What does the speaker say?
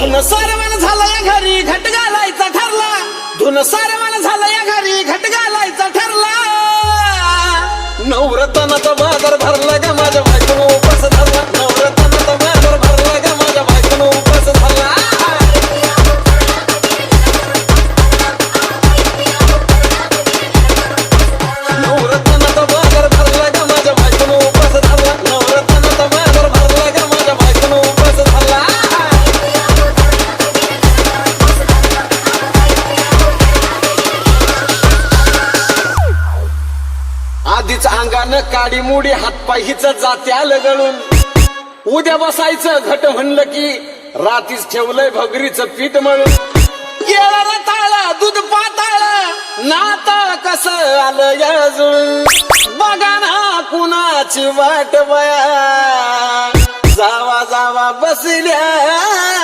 धुन सारवण झालं या घरी घट घालायचा ठरला, धुन सारवण झालं या घरी घट घालायचा ठरला. नवरत्नाचा बाजार भरला ग माझ्या बायकोनं उपास धरला, नवरत्नाचा बाजार भरला ग माझ्या बायकोनं उपास धरला. नवरत्नाचा बाजार भरला ग माझ्या बायकोनं उपास धरला, नवरत्नाचा बाजार भरला ग माझ्या बायकोनं उपास धरला. आधीच अंगानं काडी मुडी हातपाय हिच जाते आलं गळून. उद्या बसायचं घट म्हणलं की रातीच ठेवलंय भगरीचं पीठ मळून. केळं रताळं दूध पाताळं नातं कसं आलं या जुळून. बघा ना कुणाची वाट बया जावा जावा बसल्या.